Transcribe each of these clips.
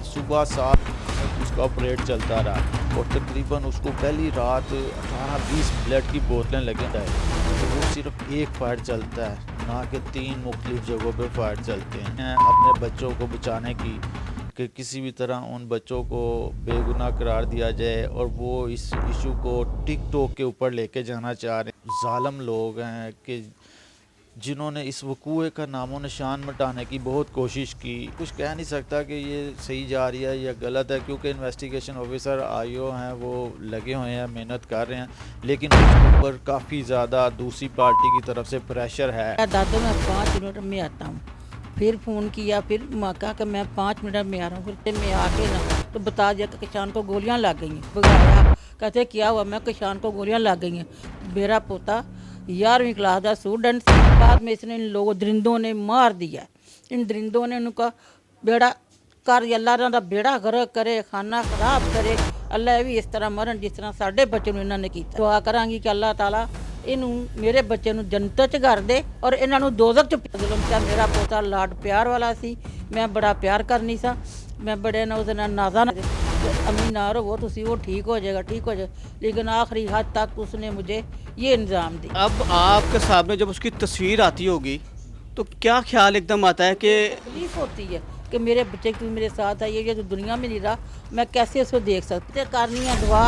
सुबह 7 तक उसका ऑपरेट चलता रहा और तकरीबन उसको पहली रात 18-20 ब्लड की बोतलें लगे है। तो वो सिर्फ एक फायर चलता है, ना कि 3 मुख्तलिफ जगहों पे फायर चलते हैं। अपने बच्चों को बचाने की कि किसी भी तरह उन बच्चों को बेगुनाह करार दिया जाए, और वो इस इशू को टिकटॉक के ऊपर लेके जाना चाह रहे हैं। ज़ालिम लोग हैं कि जिन्होंने इस वकूए का नामो निशान मिटाने की बहुत कोशिश की। कुछ कह नहीं सकता कि ये सही जा रही है या गलत है, क्योंकि इन्वेस्टिगेशन ऑफिसर आईओ हैं, वो लगे हुए हैं, मेहनत कर रहे हैं, लेकिन उसके ऊपर काफ़ी ज़्यादा दूसरी पार्टी की तरफ से प्रेशर है। दादो मैं 5 मिनट में आता हूँ, फिर फ़ोन किया, फिर कहा कि मैं 5 मिनट में आ रहा हूँ। फिर मैं आके ना तो बता दिया कि किसान को गोलियाँ लग गई हैं। भगाया, कहते क्या हुआ? मैं किसान को गोलियाँ लग गई हैं। मेरा पोता 11वीं क्लास का स्टूडेंट, बाद में इसने इन लोगों दरिंदों ने मार दिया। इन दरिंदों ने उनका बेड़ा कर, अल्लाह दा बेड़ा गर्क करे, खाना खराब करे। अल्लाह भी इस तरह मरन जिस तरह साढ़े बच्चे ने इन्होंने किया। दुआ करांगी कि अल्लाह ताला इनू मेरे बच्चे ਨੂੰ ਜੰਨਤ ਚ ਕਰ ਦੇ और ਇਹਨਾਂ ਨੂੰ ਦੋਜ਼ਖ ਚ ਜ਼ੁਲਮ ਕਿਆ। ਮੇਰਾ ਪੋਤਾ ਲਾਡ ਪਿਆਰ ਵਾਲਾ ਸੀ, ਮੈਂ ਬੜਾ ਪਿਆਰ ਕਰਨੀ ਸਾਂ, मैं बड़े ना उसने नाजा ना अम्मी ना रहो तुसी, वो ठीक हो जाएगा, ठीक हो जाएगा, लेकिन आखिरी हद तक उसने मुझे ये इंतज़ाम दिया। अब आपके सामने जब उसकी तस्वीर आती होगी तो क्या ख्याल एकदम आता है कि तकलीफ होती है कि मेरे बच्चे की मेरे साथ है, ये जो दुनिया में नहीं रहा, मैं कैसे उसको देख सकती। करनी है दुआ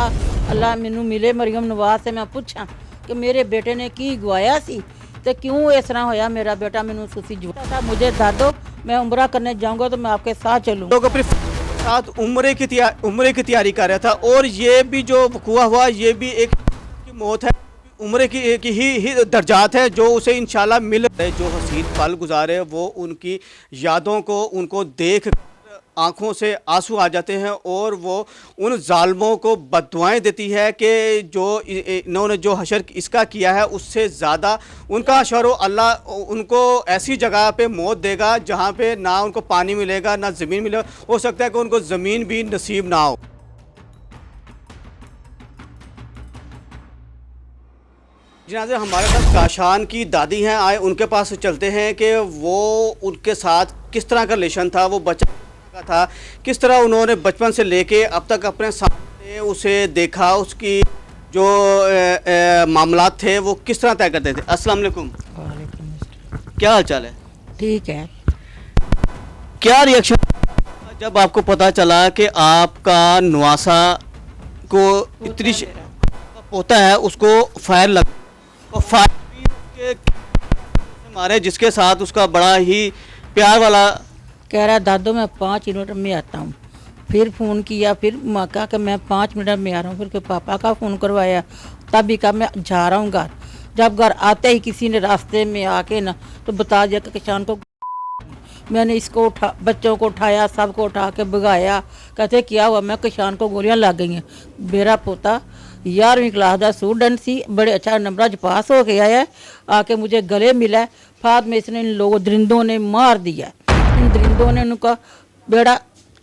अल्लाह मैनू मिले मरियम नवाज से, मैं पूछा कि मेरे बेटे ने की गवाया सी तो क्यों इस तरह होया। मेरा बेटा मैनू सुसी जुआ, मुझे दादो मैं उम्रा करने जाऊँगा तो मैं आपके साथ चलूँ। लोग अपने साथ उम्रे की तैयारी कर रहा था, और ये भी जो वक़ूआ हुआ ये भी एक की मौत है, उम्रे की ही दर्जात है जो उसे इंशाल्लाह मिल रहे। जो हसीन पल गुजारे वो उनकी यादों को उनको देख आँखों से आंसू आ जाते हैं, और वो उन जालिमों को बद्दुआएं देती है कि जो इन्होंने जो हशर इसका किया है उससे ज़्यादा उनका हशर हो। अल्लाह उनको ऐसी जगह पे मौत देगा जहाँ पे ना उनको पानी मिलेगा ना ज़मीन मिलेगा, हो सकता है कि उनको ज़मीन भी नसीब ना हो। जनाज़े हमारे साथ काशान की दादी हैं, आए उनके पास चलते हैं कि वो उनके साथ किस तरह का रिलेशन था, वो बच्चा था, किस तरह उन्होंने बचपन से लेके अब तक अपने सामने उसे देखा, उसकी जो मामलात थे वो किस तरह तय करते थे। अस्सलाम वालेकुम। क्या हाल चाल है? ठीक है। क्या रिएक्शन जब आपको पता चला कि आपका नवासा को इतनी पोता है उसको फायर लग, और फायर भी उसके मारे जिसके साथ उसका बड़ा ही प्यार वाला। कह रहा दादो मैं 5 मिनट में आता हूँ, फिर फ़ोन किया, फिर कहा कि मैं 5 मिनट में आ रहा हूँ। फिर पापा का फ़ोन करवाया, तब भी कहा मैं जा रहा हूँ घर। जब घर आते ही किसी ने रास्ते में आके ना तो बता दिया कि किसान को, मैंने इसको बच्चों को उठाया, सबको उठा के भगाया। कहते क्या हुआ? मैं किसान को गोलियाँ लग गई हैं। मेरा पोता 11वीं क्लास का स्टूडेंट सी, बड़े अच्छा नंबर च पास हो के आया, आके मुझे गले मिला। बाद में इसने इन लोगों दरिंदों ने मार दिया। इन दरिंदों ने उनका बेड़ा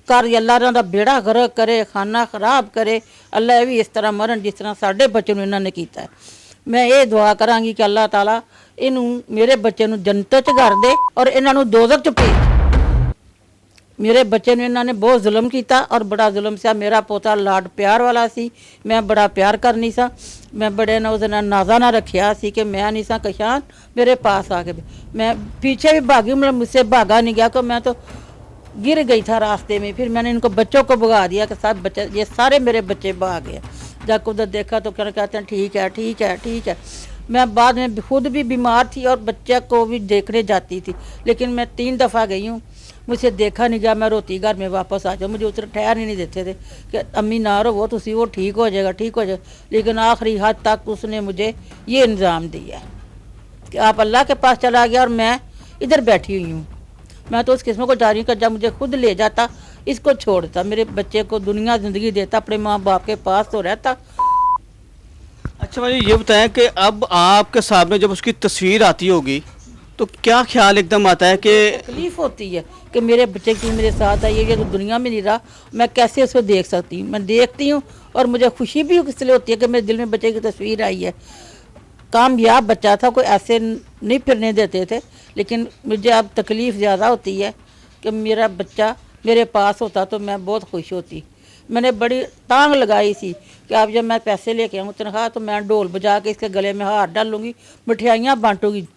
कर, अल्लाह दा बेड़ा गर्क करे, खाना खराब करे। अल्लाह भी इस तरह मरन जिस तरह साढ़े बच्चे ने इन्होंने किया। मैं ये दुआ करांगी कि अल्लाह ताला इनू मेरे बच्चे नू जन्नत च कर दे और इन्हां नू दोज़ख च भेज। मेरे बच्चे ने इन्होंने बहुत जुल्म किया और बड़ा जुल्म सा। मेरा पोता लाड प्यार वाला सी, मैं बड़ा प्यार करनी सा, मैं बड़े ना उस नाजा ना रखिया सी कि मैं नहीं सा किसान मेरे पास आके। मैं पीछे भी भागी, मतलब मुझसे भागा नहीं गया, कि मैं तो गिर गई था रास्ते में। फिर मैंने इनको बच्चों को भगा दिया कि सब बच्चे, ये सारे मेरे बच्चे भाग गए। जब उधर देखा तो कहते हैं ठीक है, ठीक है, ठीक है। मैं बाद में खुद भी बीमार थी और बच्चे को भी देखने जाती थी, लेकिन मैं 3 दफ़ा गई हूँ, मुझे देखा नहीं गया। मैं रोती घर में वापस आ जाऊँ, मुझे उस ठहर ही नहीं देते थे कि अम्मी ना रहो तुसी, वो ठीक हो जाएगा, ठीक हो जाएगा, लेकिन आखिरी हद तक उसने मुझे ये इंतज़ाम दिया कि आप अल्लाह के पास चला गया और मैं इधर बैठी हुई हूँ। मैं तो उस किस्म को जा रही हूँ कि जब मुझे खुद ले जाता, इसको छोड़ता, मेरे बच्चे को दुनिया ज़िंदगी देता, अपने माँ बाप के पास तो रहता। अच्छा भाई ये बताएं कि अब आपके सामने जब उसकी तस्वीर आती होगी तो क्या ख्याल एकदम आता है कि तकलीफ होती है कि मेरे बच्चे की मेरे साथ है, ये तो दुनिया में नहीं रहा, मैं कैसे उसको देख सकती हूँ। मैं देखती हूँ और मुझे खुशी भी इसलिए होती है कि मेरे दिल में बच्चे की तस्वीर आई है। कामयाब बच्चा था, कोई ऐसे नहीं फिरने देते थे, लेकिन मुझे अब तकलीफ़ ज़्यादा होती है कि मेरा बच्चा मेरे पास होता तो मैं बहुत खुश होती। मैंने बड़ी तांग लगाई थी कि अब जब मैं पैसे लेके आऊँ तनख्वाह तो मैं ढोल बजा के इसके गले में हार डालूंगी, मिठाइयाँ बांटूंगी।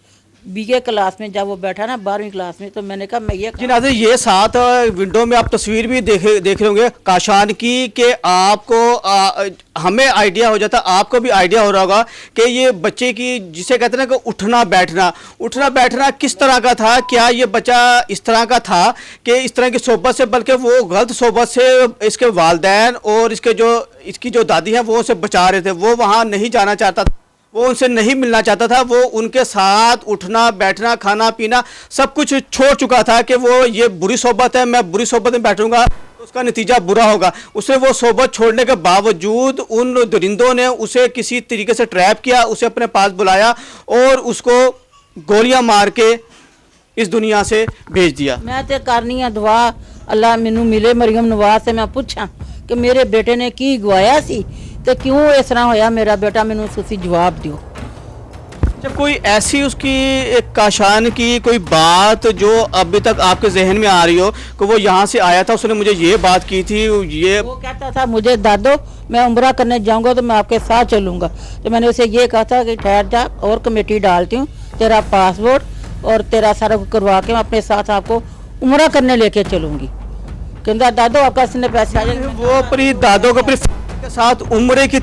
बीए क्लास में जब वो बैठा ना 12वीं क्लास में, तो मैंने कहा मैं जी नाज़रीन, ये साथ विंडो में आप तस्वीर भी देख रहे होंगे काशान की, कि आपको हमें आइडिया हो जाता, आपको भी आइडिया हो रहा होगा कि ये बच्चे की, जिसे कहते हैं ना कि उठना बैठना किस तरह का था। क्या ये बच्चा इस तरह का था कि इस तरह की सोबत से, बल्कि वो गलत सोबत से इसके वालिदैन और इसकी जो दादी है वो उसे बचा रहे थे। वो वहाँ नहीं जाना चाहता था, वो उनसे नहीं मिलना चाहता था, वो उनके साथ उठना बैठना खाना पीना सब कुछ छोड़ चुका था कि वो ये बुरी सोबत है, मैं बुरी सोबत में बैठूंगा तो उसका नतीजा बुरा होगा। उसे वो सोबत छोड़ने के बावजूद उन दरिंदों ने उसे किसी तरीके से ट्रैप किया, उसे अपने पास बुलाया और उसको गोलियां मार के इस दुनिया से भेज दिया। मैं तो करनी है दुआ, अल्लाह मैनू मिले मरियम नवाज से, मैं पूछा कि मेरे बेटे ने की गवाया सी तो क्यों इस तरह होया मेरा बेटा, मैनू तुसी जवाब दियो। जब कोई ऐसी उसकी एक काशान की कोई बात जो अभी तक आपके जहन में आ रही हो कि वो यहाँ से आया था, उसने मुझे ये बात की थी, ये वो कहता था मुझे दादो मैं उम्रा करने जाऊंगा तो मैं आपके साथ चलूंगा, तो मैंने उसे ये कहा था कि ठहर जा और कमेटी डालती हूँ, तेरा पासपोर्ट और तेरा सारा कुछ करवा के मैं अपने साथ आपको उम्रा करने लेके चलूंगी। कहता दादो आपका इसने पैसे आ जाएंगे। वो अपनी दादों को अपने के साथ उम्रे की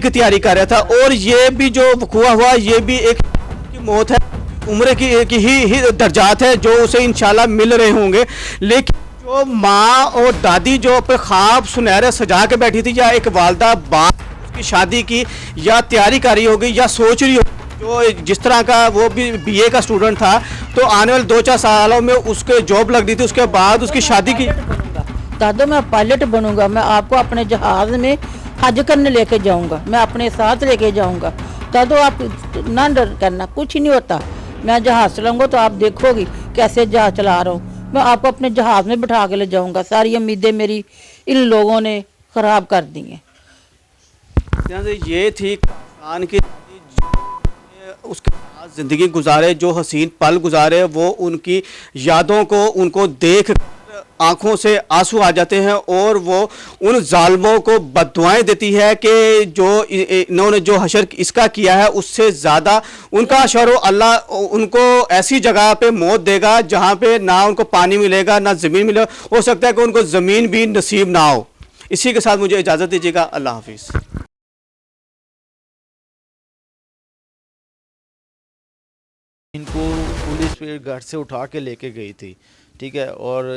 तैयारी कर रहा था। और ये भी जो वक़ूआ हुआ, ये भी एक की मौत है, उम्रे की ही दर्जात है जो उसे इंशाल्लाह मिल रहे होंगे। लेकिन जो माँ और दादी जो अपने ख्वाब सुनहरे सजा के बैठी थी, या एक वालदा बाप उसकी शादी की या तैयारी कर रही होगी या सोच रही होगी, जो जिस तरह का वो भी बीए का स्टूडेंट था, तो आने वाले 2-4 सालों में उसके जॉब लग रही थी, उसके बाद उसकी शादी की। दादो मैं पायलट बनूंगा, मैं आपको अपने जहाज में हज करने लेके जाऊंगा, मैं अपने साथ लेके जाऊंगा। दादो आप ना डर करना, कुछ नहीं होता, मैं जहाज चलाऊंगा तो आप देखोगी कैसे जहाज चला रहा हूँ, मैं आपको अपने जहाज में बिठा के ले जाऊंगा। सारी उम्मीदें मेरी इन लोगों ने ख़राब कर दी हैं। ये थी काशान की, उसके साथ ज़िंदगी गुजारे, जो हसीन पल गुजारे, वो उनकी यादों को उनको देख आंखों से आंसू आ जाते हैं और वो उन जालिमों को बद्दुआएं देती है कि जो इन्होंने जो हशर इसका किया है उससे ज़्यादा उनका हशर अल्लाह उनको ऐसी जगह पे मौत देगा जहां पे ना उनको पानी मिलेगा ना ज़मीन मिलेगा, हो सकता है कि उनको ज़मीन भी नसीब ना हो। इसी के साथ मुझे इजाज़त दीजिएगा, अल्लाह हाफिज़। इनको पुलिस फिर घर से उठा के लेके गई थी, ठीक है। और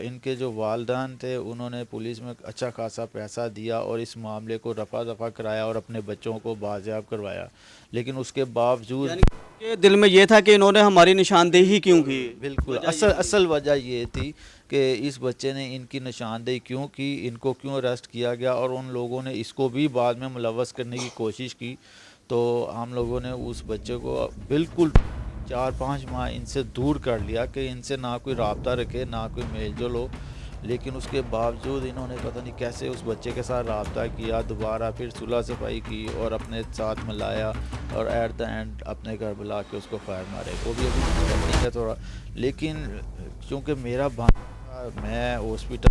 इनके जो वालिदैन थे उन्होंने पुलिस में अच्छा खासा पैसा दिया और इस मामले को रफा दफा कराया और अपने बच्चों को बाजियाब करवाया। लेकिन उसके बावजूद दिल में ये था कि इन्होंने हमारी निशानदेही क्यों की। बिल्कुल असल वजह ये थी कि इस बच्चे ने इनकी निशानदेही क्यों की, इनको क्यों अरेस्ट किया गया, और उन लोगों ने इसको भी बाद में मुलव्वस करने की कोशिश की। तो हम लोगों ने उस बच्चे को बिल्कुल 4-5 माह इनसे दूर कर लिया कि इनसे ना कोई रब्ता रखे ना कोई मेल जोल हो। लेकिन उसके बावजूद इन्होंने पता नहीं कैसे उस बच्चे के साथ रब्ता किया, दोबारा फिर सुलह सफाई की और अपने साथ मिलाया और एट द एंड अपने घर बुला के उसको फायर मारे। वो भी अभी नहीं है थोड़ा, लेकिन चूँकि मेरा मैं हॉस्पिटल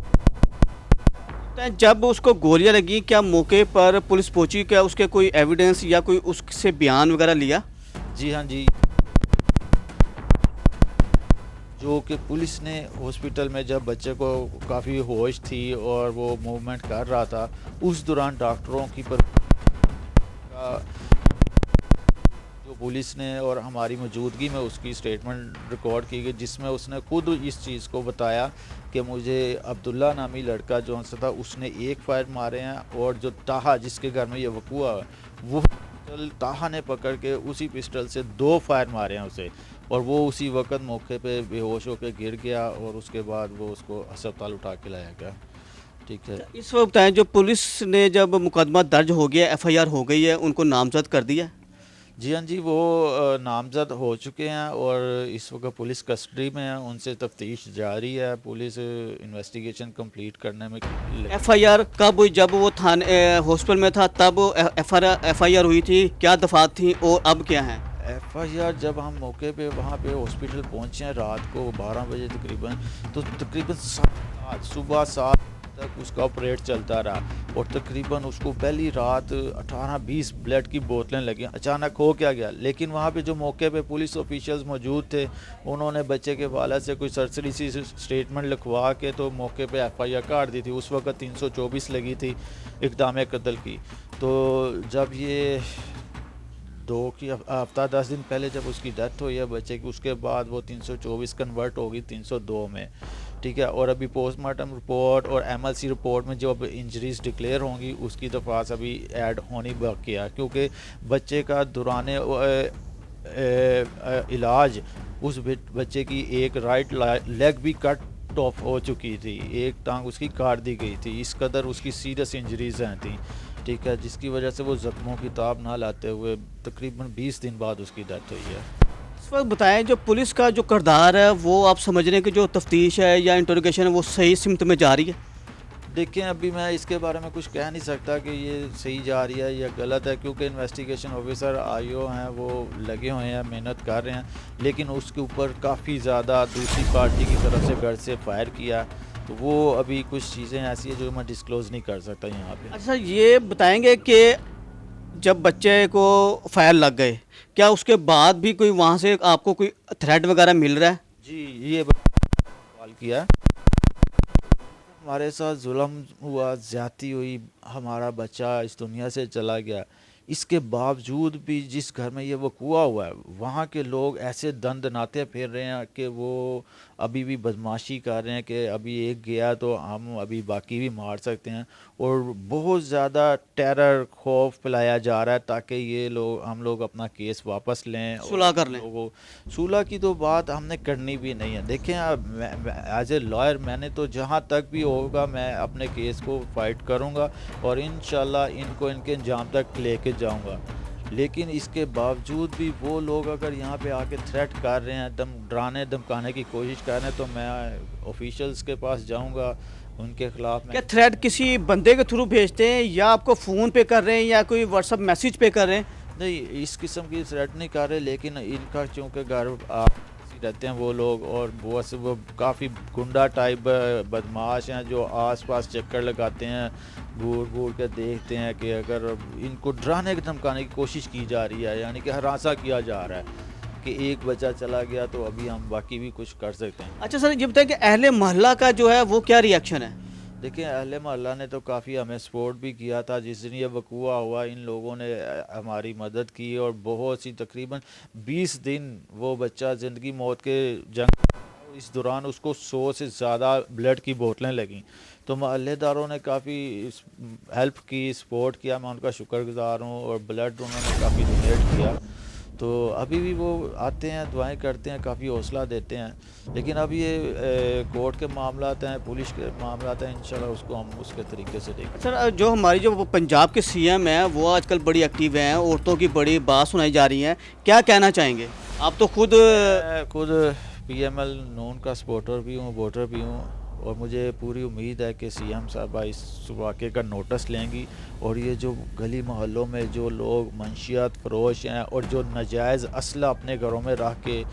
जब उसको गोलियां लगी, क्या मौके पर पुलिस पहुंची, क्या उसके कोई एविडेंस या कोई उससे बयान वगैरह लिया? जी हाँ जी, जो कि पुलिस ने हॉस्पिटल में जब बच्चे को काफ़ी होश थी और वो मूवमेंट कर रहा था, उस दौरान डॉक्टरों की जो पुलिस ने और हमारी मौजूदगी में उसकी स्टेटमेंट रिकॉर्ड की गई, जिसमें उसने खुद इस चीज़ को बताया कि मुझे अब्दुल्ला नामी लड़का जो था उसने 1 फायर मारे हैं, और जो ताहा जिसके घर में ये वक़ूआ वो ताहा ने पकड़ के उसी पिस्टल से 2 फायर मारे हैं उसे, और वो उसी वक्त मौके पे बेहोश होकर गिर गया और उसके बाद वो उसको अस्पताल उठा के लाया गया। ठीक है, इस वक्त है जो पुलिस ने जब मुकदमा दर्ज हो गया, FIR हो गई है, उनको नामजद कर दिया? जी हाँ जी, वो नामजद हो चुके हैं और इस वक्त पुलिस कस्टडी में है, उनसे तफ्तीश जारी है, पुलिस इन्वेस्टिगेशन कंप्लीट करने में। FIR कब हुई? जब वो थाने हॉस्पिटल में था तब FIR हुई थी? क्या दफात थी और अब क्या है? FIR जब हम मौके पे वहाँ पे हॉस्पिटल पहुँचे हैं रात को 12 बजे तकरीबन, तो तकरीबन 7 आज सुबह 7 तक उसका ऑपरेट चलता रहा और तकरीबन उसको पहली रात 18-20 ब्लड की बोतलें लगी। अचानक हो क्या गया, लेकिन वहाँ पे जो मौके पे पुलिस ऑफिशियल्स मौजूद थे उन्होंने बच्चे के वाला से कोई सरसरी सी स्टेटमेंट लिखवा के तो मौके पे FIR काट दी थी। उस वक्त 324 लगी थी इक़दाम कत्ल की। तो जब ये हफ्ता 10 दिन पहले जब उसकी डेथ हुई है बच्चे की, उसके बाद वो 324 कन्वर्ट होगी 302 में, ठीक है। और अभी पोस्टमार्टम रिपोर्ट और MLC रिपोर्ट में जो अब इंजरीज डिक्लेयर होंगी उसकी दफास अभी ऐड होनी बाकी है, क्योंकि बच्चे का दौरान इलाज उस बच्चे की एक राइट लेग भी कट ऑफ हो चुकी थी, एक टांग उसकी काट दी गई थी। इस कदर उसकी सीरियस इंजरीज हैं थी, ठीक है, जिसकी वजह से वो ज़ख्मों की ताब ना लाते हुए तकरीबन 20 दिन बाद उसकी डेथ हुई है। इस वक्त बताएं, जो पुलिस का जो किरदार है वो आप समझ रहे हैं कि जो तफ्तीश है या इंटरोगेशन है वो सही सिमत में जा रही है? देखें, अभी मैं इसके बारे में कुछ कह नहीं सकता कि ये सही जा रही है या गलत है, क्योंकि इन्वेस्टिगेशन ऑफिसर IO हैं वो लगे हुए हैं, मेहनत कर रहे हैं, लेकिन उसके ऊपर काफ़ी ज़्यादा दूसरी पार्टी की तरफ से घर से फायर किया, तो वो अभी कुछ चीज़ें ऐसी हैं जो मैं डिस्क्लोज़ नहीं कर सकता यहाँ पे। अच्छा, ये बताएंगे कि जब बच्चे को फायर लग गए, क्या उसके बाद भी कोई वहाँ से आपको कोई थ्रेट वगैरह मिल रहा है? जी, ये सवाल किया, हमारे साथ जुल्म हुआ, ज़्यादती हुई, हमारा बच्चा इस दुनिया से चला गया, इसके बावजूद भी जिस घर में ये वक़ूआ हुआ है वहाँ के लोग ऐसे दंदनाते फिर रहे हैं कि वो अभी भी बदमाशी कर रहे हैं कि अभी एक गया तो हम अभी बाकी भी मार सकते हैं, और बहुत ज़्यादा टेरर खौफ फैलाया जा रहा है ताकि ये लोग हम लोग अपना केस वापस लें, सुलह कर लें। लोगों सुलह की तो बात हमने करनी भी नहीं है। देखें, अब एज ए लॉयर मैंने तो जहाँ तक भी होगा मैं अपने केस को फाइट करूँगा और इंशाल्लाह इनको इनके अंजाम तक लेके जाऊँगा, लेकिन इसके बावजूद भी वो लोग अगर यहाँ पे आके थ्रेट कर रहे हैं, डराने धमकाने की कोशिश कर रहे हैं, तो मैं ऑफिशियल्स के पास जाऊँगा, उनके खिलाफ क्या थ्रेट किसी बंदे के थ्रू भेजते हैं या आपको फ़ोन पे कर रहे हैं या कोई व्हाट्सअप मैसेज पे कर रहे हैं? नहीं, इस किस्म की थ्रेट नहीं कर रहे, लेकिन इनका चूँकि घर आप रहते हैं वो लोग, और वो काफ़ी गुंडा टाइप बदमाश हैं जो आसपास चक्कर लगाते हैं, घूर घूर के देखते हैं कि अगर इनको डराने धमकाने की कोशिश की जा रही है, यानी कि हरासा किया जा रहा है कि एक बच्चा चला गया तो अभी हम बाकी भी कुछ कर सकते हैं। अच्छा सर, ये बताएं कि अहले मोहल्ला का जो है वो क्या रिएक्शन है? देखिए, अहले मोहल्ला ने तो काफ़ी हमें सपोर्ट भी किया था। जिस दिन ये वक़ूआ हुआ इन लोगों ने हमारी मदद की और बहुत सी तकरीबन 20 दिन वो बच्चा ज़िंदगी मौत के जंग, इस दौरान उसको 100 से ज़्यादा ब्लड की बोतलें लगीं, तो मोहल्लेदारों ने काफ़ी हेल्प की, सपोर्ट किया, मैं उनका शुक्रगुज़ार हूँ, और ब्लड उन्होंने काफ़ी डोनेट किया। तो अभी भी वो आते हैं, दुआएं करते हैं, काफ़ी हौसला देते हैं, लेकिन अब ये कोर्ट के मामलात हैं, पुलिस के मामलात हैं, इंशाल्लाह उसको हम उसके तरीके से देखें। सर, जो हमारी जो पंजाब के CM हैं वो आजकल बड़ी एक्टिव हैं, औरतों की बड़ी बात सुनाई जा रही है, क्या कहना चाहेंगे? आप तो खुद PML नून का सपोर्टर भी हूँ, वोटर भी हूँ, और मुझे पूरी उम्मीद है कि CM साहबा इस वाक़े का नोटिस लेंगी, और ये जो गली मोहल्लों में जो लोग मंशियात फरोश हैं और जो नाजायज़ असला अपने घरों में रख के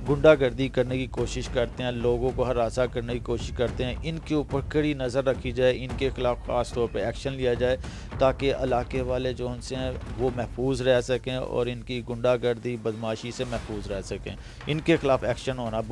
गुंडागर्दी करने की कोशिश करते हैं, लोगों को हरासा करने की कोशिश करते हैं, इनके ऊपर कड़ी नज़र रखी जाए, इनके ख़िलाफ़ ख़ास तौर पे एक्शन लिया जाए ताकि इलाके वाले जो उनसे हैं वो महफूज रह सकें और इनकी गुंडागर्दी बदमाशी से महफूज रह सकें। इनके ख़िलाफ़ एक्शन होना बहुत